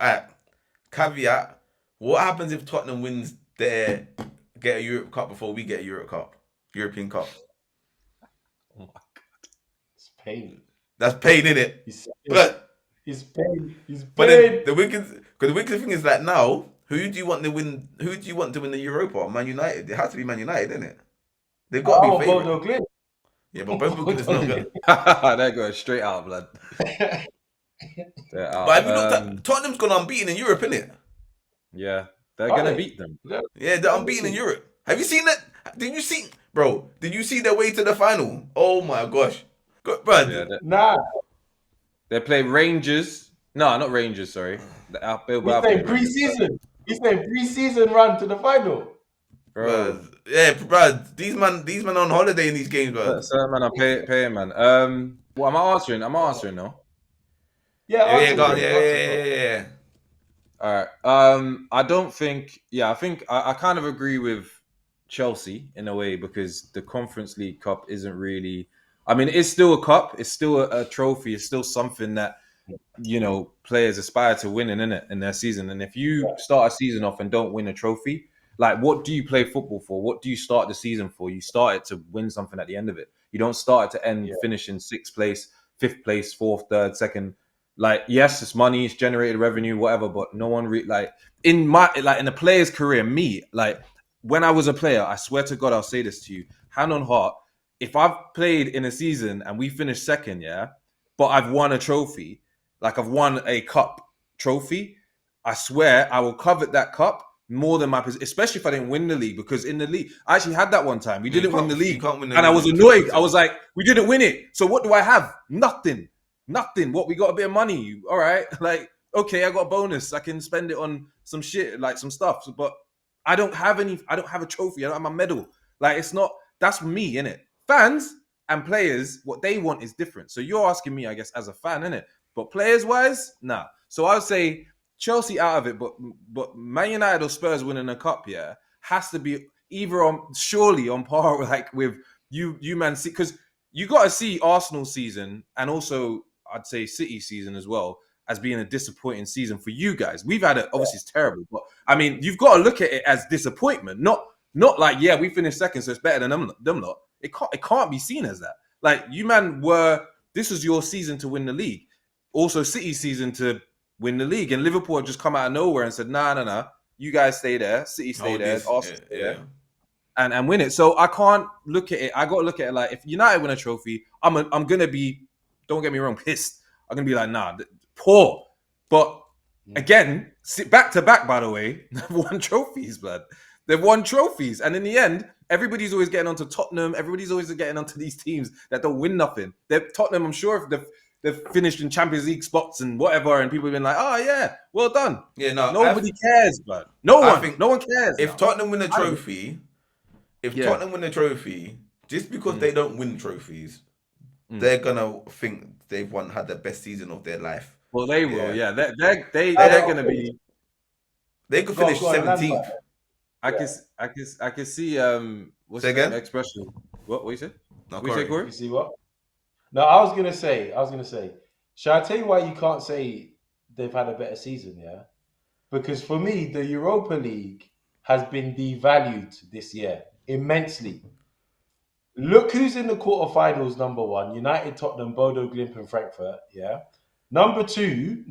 Caveat: what happens if Tottenham wins get a Europe Cup before we get a European Cup?
Oh my God,
It's pain.
That's pain, innit?
He's pain.
But then the wicked thing is that now, who do you want to win? Who do you want to win the Europa? Man United. It has to be Man United, isn't it? They've got to be favourite. Yeah, but both Glint is not good.
They're going straight out, blood.
But have you looked at Tottenham's gone unbeaten in Europe, innit?
Yeah, they're gonna beat them.
Yeah, they're unbeaten in Europe. Have you seen that? Did you see their way to the final? Oh my gosh, bro.
Yeah,
nah.
They play Rangers. No, not Rangers. Sorry,
He's saying pre-season. He's saying pre-season run to the final.
Bro. Yeah, bro. These men on holiday in these games, bro.
So man, I'm paying, man. What am I answering? I'm answering now.
Yeah.
All right. I don't think. Yeah, I think I kind of agree with Chelsea in a way because the Conference League Cup isn't really. I mean, it's still a cup. It's still a trophy. It's still something that players aspire to win in their season. And if you start a season off and don't win a trophy, like what do you play football for? What do you start the season for? You start it to win something at the end of it. You don't start it to end finishing 6th place, 5th place, 4th, 3rd, 2nd. Like, yes, it's money, it's generated revenue, whatever, but no one in the player's career, me, like when I was a player, I swear to God, I'll say this to you, hand on heart, if I've played in a season and we finished 2nd, but I've won a trophy, like I've won a cup trophy, I swear I will covet that cup more than my position, especially if I didn't win the league. Because in the league, I actually had that one time. We didn't win the league,
You can't win the
and I was
league.
annoyed. I was like, we didn't win it. So what do I have? Nothing. What, we got a bit of money. All right. Like, okay, I got a bonus. I can spend it on some shit, like some stuff. But I don't have a trophy. I don't have a medal. Like, it's not, that's me, innit? Fans and players, what they want is different. So you're asking me, I guess, as a fan, innit? But players wise, nah. So I would say Chelsea out of it, but Man United or Spurs winning a cup, yeah, has to be either surely on par like with you Man City, because you got to see Arsenal season and also I'd say City season as well as being a disappointing season for you guys. We've had it, obviously it's terrible, but I mean you've got to look at it as disappointment, not like we finished second, so it's better than them lot. It can't be seen as that. Like you man this was your season to win the league, also City's season to win the league, and Liverpool have just come out of nowhere and said, nah, you guys stay there, City stay there, Arsenal stay there, and win it. So I can't look at it. I got to look at it like if United win a trophy, I'm gonna be, don't get me wrong, pissed. I'm gonna be like, nah, poor. But again, back to back, by the way, they've won trophies, blood. They've won trophies, and in the end, everybody's always getting onto Tottenham. Everybody's always getting onto these teams that don't win nothing. Tottenham, I'm sure if they've finished in Champions League spots and whatever, and people have been like, oh yeah, well done.
Yeah, no,
nobody cares, blood. No one cares.
If Tottenham win a trophy, Tottenham win a trophy, just because they don't win trophies, they're gonna think they've had the best season of their life.
Well, they will, yeah. They're gonna be.
They could finish 17th.
I can see. What's
the
expression? What you said?
No,
you say, Corey?
You see what? No, I was gonna say. Shall I tell you why you can't say they've had a better season? Yeah, because for me, the Europa League has been devalued this year immensely. Look who's in the quarterfinals. Number one, United, Tottenham, Bodo Glimt, and Frankfurt. Yeah. Number two,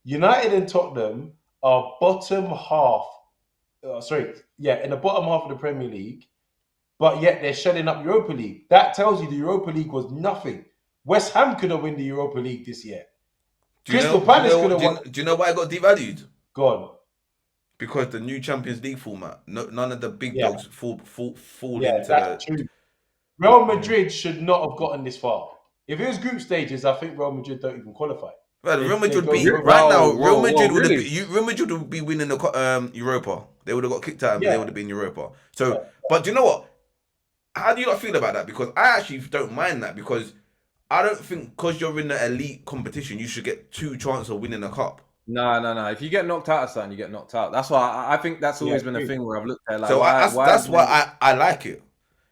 United and Tottenham are bottom half. In the bottom half of the Premier League, but yet they're shutting up Europa League. That tells you the Europa League was nothing. West Ham could have won the Europa League this year. Crystal Palace could have won.
Do you know why it got devalued?
Go on.
Because the new Champions League format, none of the big dogs fall into
that's true. Real Madrid should not have gotten this far. If it was group stages, I think Real Madrid don't even qualify.
Well, Real Madrid would be right now. Real Madrid would be winning the Europa. They would have got kicked out, and they would have been Europa. So, but do you know what? How do you not feel about that? Because I actually don't mind that, because I don't think because you're in the elite competition, you should get 2 chances of winning a cup.
No. If you get knocked out of something, you get knocked out. That's why I think that's always been a thing where I've looked at like.
So that's why I like it.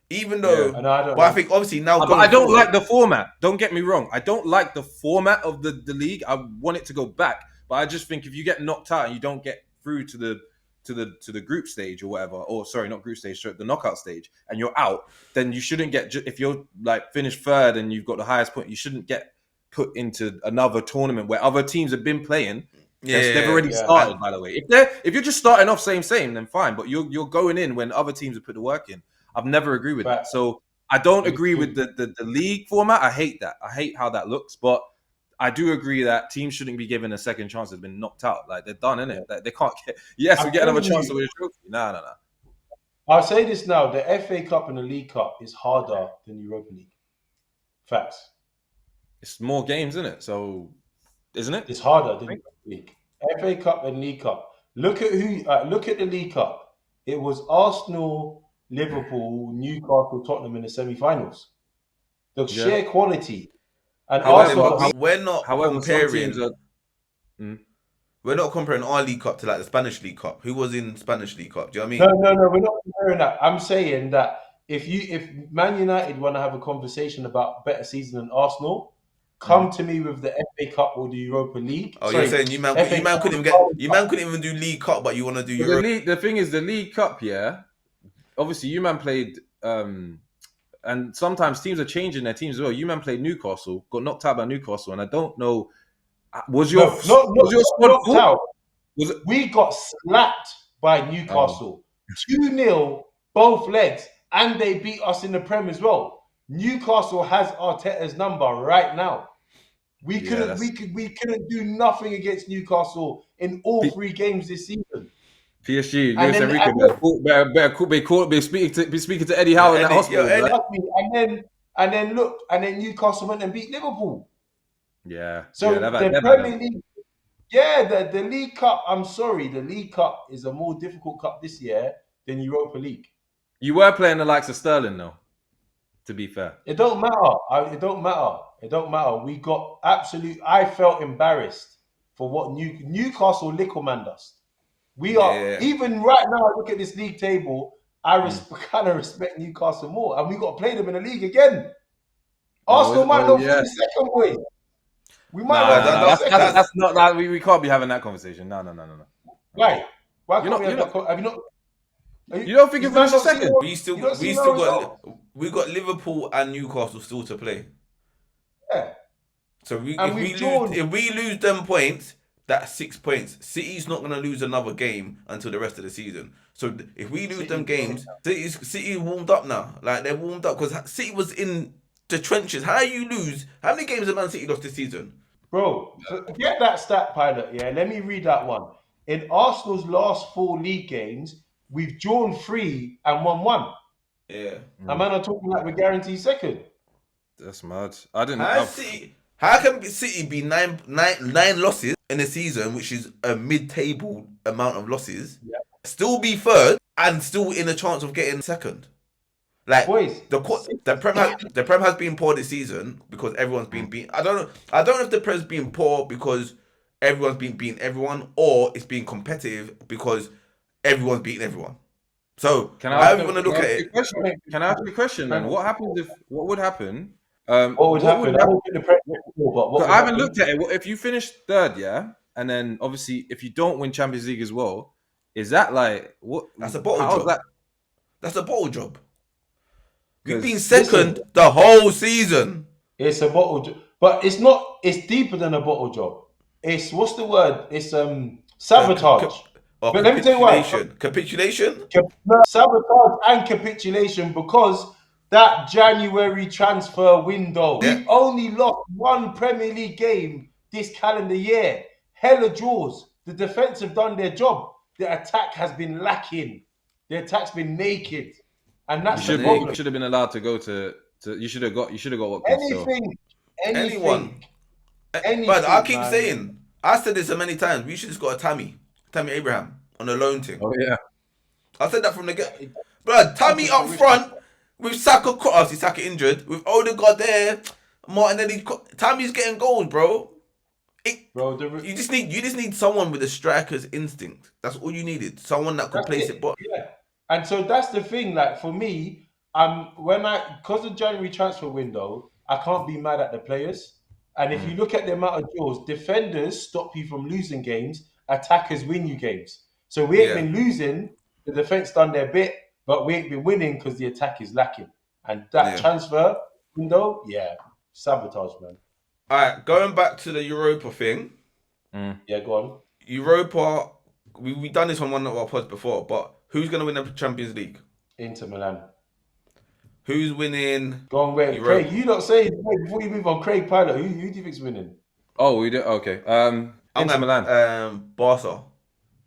Even though, I think obviously now.
But I don't like the format. Don't get me wrong. I don't like the format of the league. I want it to go back. But I just think if you get knocked out and you don't get through to the group stage or whatever, or sorry, not group stage, the knockout stage, and you're out, then you shouldn't get. If you're like finished third and you've got the highest point, you shouldn't get put into another tournament where other teams have been playing. They've already started, by the way. If you're just starting off same, then fine. But you're going in when other teams have put the work in. I've never agreed with that. So I don't agree with the league format. I hate that. I hate how that looks. But I do agree that teams shouldn't be given a second chance. They've been knocked out. Like, they're done, innit? Like, they can't get... Yes, we get another chance to win a trophy. No.
I'll say this now. The FA Cup and the League Cup is harder than Europa League. Facts.
It's more games, isn't it? So, isn't it?
It's harder than Europa League. FA Cup and League Cup. Look at the League Cup. It was Arsenal, Liverpool, Newcastle, Tottenham in the semi-finals. The sheer quality. And Arsenal...
We're not comparing our League Cup to like the Spanish League Cup. Who was in Spanish League Cup? Do you know what I
mean? No, we're not comparing that. I'm saying that if Man United want to have a conversation about better season than Arsenal, come to me with the FA Cup or the Europa League.
Oh, you're saying you man couldn't even do League Cup, but you want to do Europa.
The thing is, the League Cup, obviously you man played, and sometimes teams are changing their teams as well. You man played Newcastle, got knocked out by Newcastle, and I don't know, was your squad full?
We got slapped by Newcastle, 2-0 both legs, and they beat us in the Prem as well. Newcastle has Arteta's number right now. We
Yeah,
couldn't.
that's
We couldn't do nothing against Newcastle in all
P-
3 games this season.
PSG.
And
Luis
then,
Enrique
and look,
be speaking to Eddie
Yeah,
Howe in that
Eddie, yo,
hospital.
Eddie.
Blood.
trust me, and then Newcastle went and beat Liverpool.
Yeah,
So
they've
the
had
Premier League, yeah, the League Cup. I'm sorry, the League Cup is a more difficult cup this year than Europa League.
You were playing the likes of Sterling, though. To be fair,
It don't matter. It don't matter. It don't matter. We got absolute. I felt embarrassed for what Newcastle Lickleman us. We are
Yeah.
even right now. I look at this league table. I
Mm.
kind of respect Newcastle more, and we got to play them in the league again.
Oh,
Arsenal might not
yeah.
finish second, boys. We might
Nah,
not
But
nah,
finish
nah.
second.
That's not that. We can't be having that conversation. No.
Right? Why
You're
can't we
not.
have that? Have you not?
You don't think
You
you
man
finished
not seen
second?
we still
You don't see
we
no
still
result.
we got Liverpool and Newcastle still to play.
Yeah.
So
And we've drawn.
if we lose them points, that's 6 points. City's not gonna lose another game until the rest of the season. So if we lose them games, City warmed up now. Like they're warmed up because City was in the trenches. How you lose? How many games have Man City lost this season?
Bro, get that stat pilot, yeah. Let me read that one. In Arsenal's last 4 league games, we've drawn 3 and won 1.
Yeah.
And man, I'm talking like we're guaranteed second.
That's mad. I didn't.
How can City be nine losses in a season, which is a mid-table amount of losses,
Yeah.
still be third and still in a chance of getting second? Like
Boys,
the Prem has been poor this season because everyone's been beaten. I don't know if the Prem's been poor because everyone's been beating everyone, or it's been competitive because everyone's beating everyone. So however you want to look at it.
Can I ask you a question then? What happens if? What would happen?
what would happen? I don't think the Premier League before, but what
So
would
I haven't
happen?
looked at it. If you finish third, yeah, and then obviously if you don't win Champions League as well, is that like what?
That's a bottle
how's
job.
that?
That's a bottle job. We've
'Cause-
been second the whole season.
It's a bottle job, but it's not. It's deeper than a bottle job. It's what's the word? It's sabotage.
Or
But let me tell you why.
Capitulation?
Sabotage and capitulation because that January transfer window,
Yeah.
we only lost 1 Premier League game this calendar year. Hella draws. The defense have done their job. The attack has been lacking. The atta's been naked, and
You
that's the problem.
should have been allowed to go to. You should have got what could sell.
Anything.
But I keep
man.
saying, I said this so many times, we should just got a Tammy Abraham on a loan thing.
Oh yeah.
I said that from the get. Bro, Tammy up front with Saka, obviously Saka injured, with Odegaard there, Martinelli, Tammy's getting goals, bro. You just need someone with a striker's instinct. That's all you needed. Someone that could place it. But
yeah, and so that's the thing. Like for me, because of January transfer window, I can't be mad at the players. And if you look at the amount of draws, defenders stop you from losing games. Attackers win you games. So we ain't been losing. The defense done their bit, but we ain't been winning because the attack is lacking. And that transfer window, sabotage, man.
all right, going back to the Europa thing.
Yeah, go on.
Europa, we done this on one of our pods before, but who's gonna win the Champions League?
Inter Milan.
Who's winning?
Go on, wait,
Europa?
Craig. You not say before you move on. Craig Pilot. Who do you think's winning?
Oh, we did. Okay. Inter Milan.
Barca.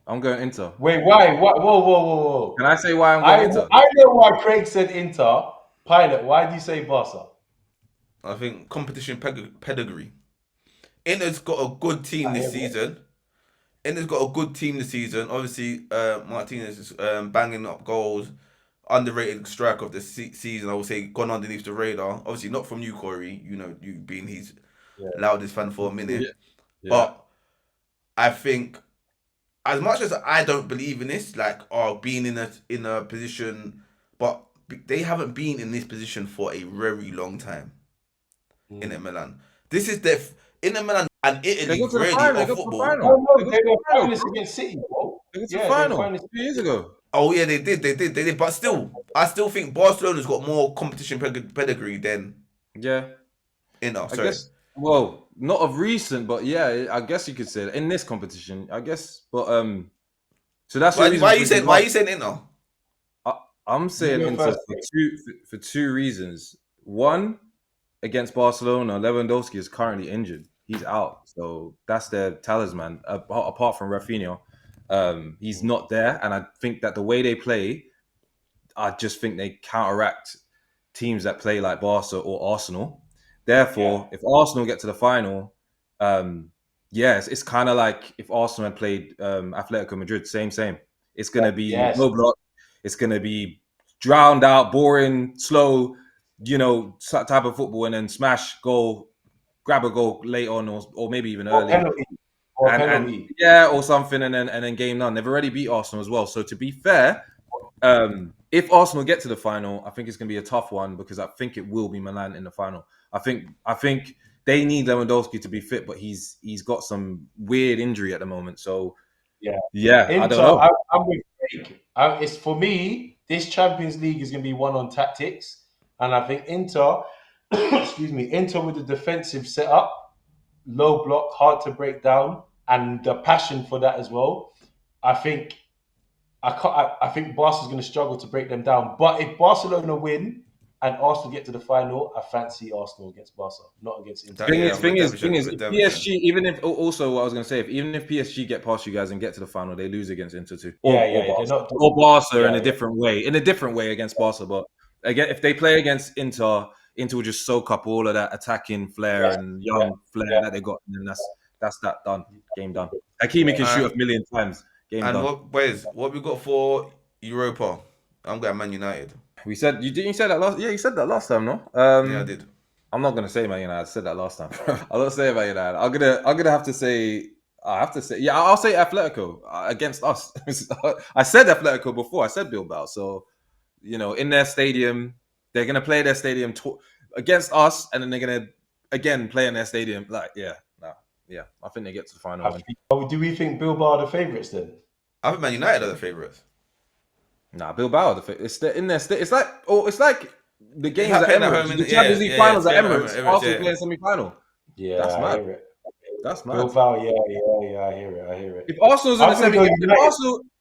I'm going Inter.
Wait, why? Whoa.
Can I say why I'm going Inter?
I know why Craig said Inter. Pilot, why do you say Barca?
I think competition pedigree. Inter's got a good team this season. Obviously, Martinez is banging up goals. Underrated striker of the season, I would say, gone underneath the radar. Obviously, not from you, Corey. You know, you being his loudest fan for a minute.
Yeah.
But I think, as much as I don't believe in this, like, being in a position, but they haven't been in this position for a very long time. Inter Milan. This is their Inter Milan and Italy really of football.
They were finalists against City, bro.
They got to the final 2 years ago.
Oh yeah, they did. But still, I still think Barcelona's got more competition pedigree than Inter.
I guess. Well, not of recent, but yeah, I guess you could say that in this competition. I guess, but so that's
why are you saying Inter?
I'm saying Inter for two reasons. One, against Barcelona, Lewandowski is currently injured. he's out. So that's their talisman. Apart from Rafinha, he's not there. And I think that the way they play, I just think they counteract teams that play like Barca or Arsenal. Therefore, if Arsenal get to the final, it's kind of like if Arsenal had played Atletico Madrid, same. It's going to be no block. It's going to be drowned out, boring, slow, type of football, and then smash, goal, grab a goal late on, or maybe even early. Penalty. Or something, and then game done. They've already beat Arsenal as well. So to be fair, if Arsenal get to the final, I think it's going to be a tough one because I think it will be Milan in the final. I think they need Lewandowski to be fit, but he's got some weird injury at the moment. So
Inter,
I don't know.
I'm with Craig. It's for me. This Champions League is going to be one on tactics, and I think Inter, Inter with the defensive setup, low block, hard to break down, and the passion for that as well. I think Barca's going to struggle to break them down. But if Barcelona win and Arsenal get to the final, I fancy Arsenal against Barca, not against Inter.
Thing is, PSG. Even if also what I was going to say, even if PSG get past you guys and get to the final, they lose against Inter too. Or Barca in a different way against Barca. But again, if they play against Inter will just soak up all of that attacking flair and young flair that they got, and then that's that done. Game done. Hakimi can shoot a million times. Game
and
done.
What we got for Europa? I'm going Man United.
You said that last. Yeah, you said that last time, no?
Yeah, I did.
I'm not gonna say Man United. I said that last time. I'll not say Man United. I'm gonna have to say. Yeah, I'll say Atletico against us. I said Atletico before. I said Bilbao. So, in their stadium, they're gonna play their stadium against us, and then they're gonna again play in their stadium. I think they get to the final.
Do we think Bilbao are the favourites then?
I think Man United are the favourites.
Nah, Bilbao are the favourites. It's in their it's like the games at Emirates. The Champions League finals at Emirates. Arsenal playing semi-final.
Yeah,
that's
I
mad.
hear it.
That's mad.
Bilbao, I hear it.
If Arsenal's in the semi,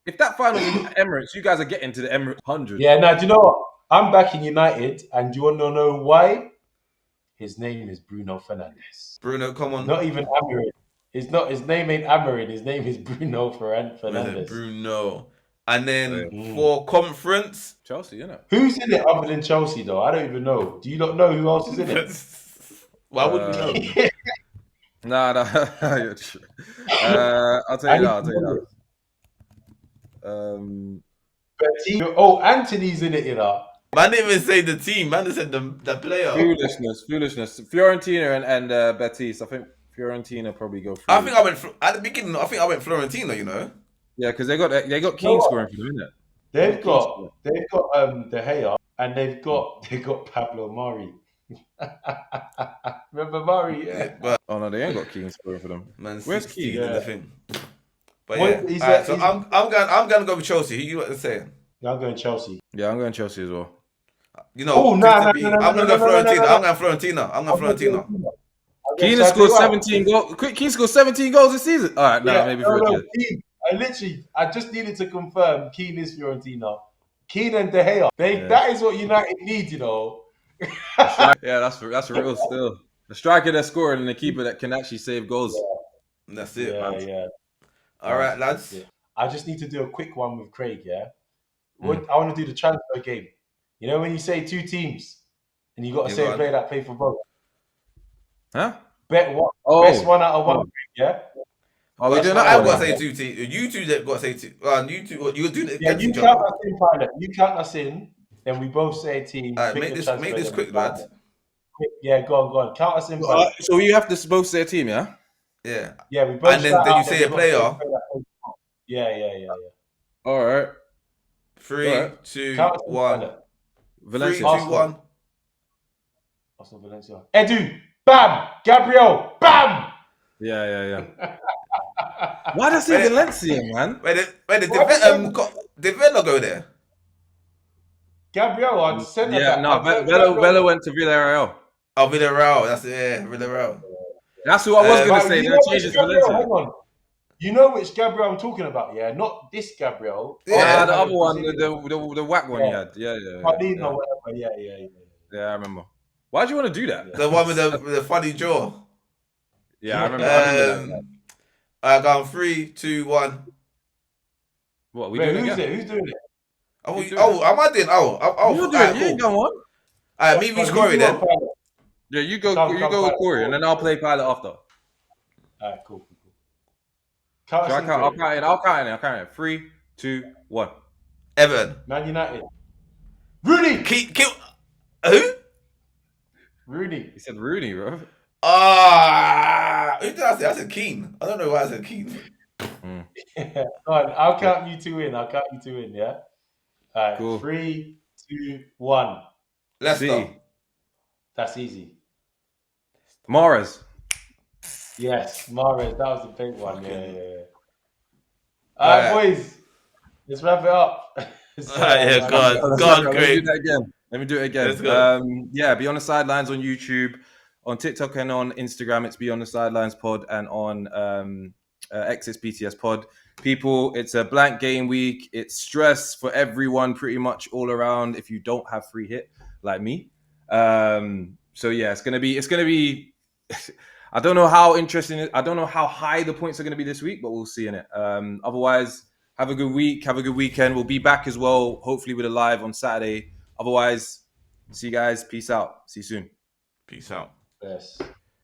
if that final is at Emirates, you guys are getting to the Emirates 100.
Yeah, now do you know what? I'm backing United, and do you want to know why? His name is Bruno Fernandes.
Bruno, come on.
Not even Amorim. His name ain't Amorim. His name is Bruno Fernandes.
Bruno. And then for conference,
Chelsea, innit?
Who's in it other than Chelsea, though? I don't even know. Do you not know who else is in it?
Why would we know?
Nah. I'll tell you that.
Anthony's in it,
Man didn't even say the team. Man just said the player.
Foolishness. Fiorentina and Betis. I think Fiorentina probably go through.
I think I went at the beginning. I think I went Fiorentina.
Yeah, because they got Keane scoring for them, innit?
They've got De Gea, and they've got Pablo Mari. Remember Mari? Yeah.
But
no, they ain't got Keane scoring for them.
Man,
where's Keane?
The thing. But I'm gonna go with Chelsea. Who you want to say?
Yeah, I'm going Chelsea.
Yeah, I'm going Chelsea as well.
I'm gonna go Fiorentina. I'm going Fiorentina.
Keane scored 17 goals. Keane scored 17 goals this season. All right, maybe Fiorentina.
I just needed to confirm Keane is Fiorentina. Keane and De Gea. That is what United need,
Yeah, that's real still. The striker that's scoring and the keeper that can actually save goals.
Yeah. That's it, man.
Yeah.
All right, lads.
Yeah. I just need to do a quick one with Craig, yeah? I want to do the transfer game. You know when you say two teams and you got to say a player that play for both?
Huh?
Bet one. Best one out of one, yeah?
Oh, we're doing that?
I've got to say two teams. You two that got to say two. You two, you're doing it.
Yeah, you count us in, pilot. You count us in, then we both say a team.
All right, make this quick, lads.
Yeah, go on. Count us in.
So you have to both say a team, yeah?
Yeah.
Yeah, we both.
And then you say a player.
Yeah.
All right.
3, 2, 1.
Valencia.
3, 2, 1.
Arsenal, Valencia. Edu. Bam. Gabriel. Bam.
Yeah. Why does he Valencia, man?
Wait, did Vela go there?
Gabriel, I said that.
Yeah, no, Vela went to Villarreal.
Oh, Villarreal. That's it. Yeah, Villarreal.
That's what I was going to say. Then I changed it to Valencia.
Hang on. You know which Gabriel I'm talking about, yeah? Not this Gabriel.
Yeah, the other one, the whack one he had. Yeah.
Whatever. Yeah.
Yeah, I remember. Why'd you want to do that?
The one with the funny jaw.
Yeah, I remember that.
I got 3, 2, 1.
What, we
Wait,
doing it
who's
again?
it? Who's doing it?
Am I doing?
You're doing
alright,
it. You ain't got one.
Alright, me vs Corey then.
Yeah, you go
Come,
with
Pilot.
Corey, and then I'll play Pilot after.
Alright, cool. Count
So
us in,
I'll
Corey.
count it. 3, 2, 1.
Everton.
Man United. Rooney!
Who?
Rooney.
He said Rooney, bro.
Who did I say? I said Keane. I don't know why I said Keane.
Go on, I'll count you two in. Yeah? Alright,
Cool.
3, 2, 1.
Leicester.
C.
That's easy.
Mahrez.
Yes, Mahrez. That was the big one. Yeah.
Alright.
Alright, boys. Let's wrap it up.
Yeah, go on, great.
Let me do it again.
Let's go.
Yeah, Beyond the Sidelines on YouTube, on TikTok and on Instagram. It's Beyond the Sidelines Pod, and on X, it's BTS Pod. People, it's a blank game week. It's stress for everyone, pretty much all around. If you don't have free hit like me, so yeah, it's gonna be. I don't know how interesting. I don't know how high the points are gonna be this week, but we'll see in it. Otherwise, have a good week. Have a good weekend. We'll be back as well, hopefully with a live on Saturday. Otherwise, see you guys. Peace out. See you soon.
Peace out.
Yes.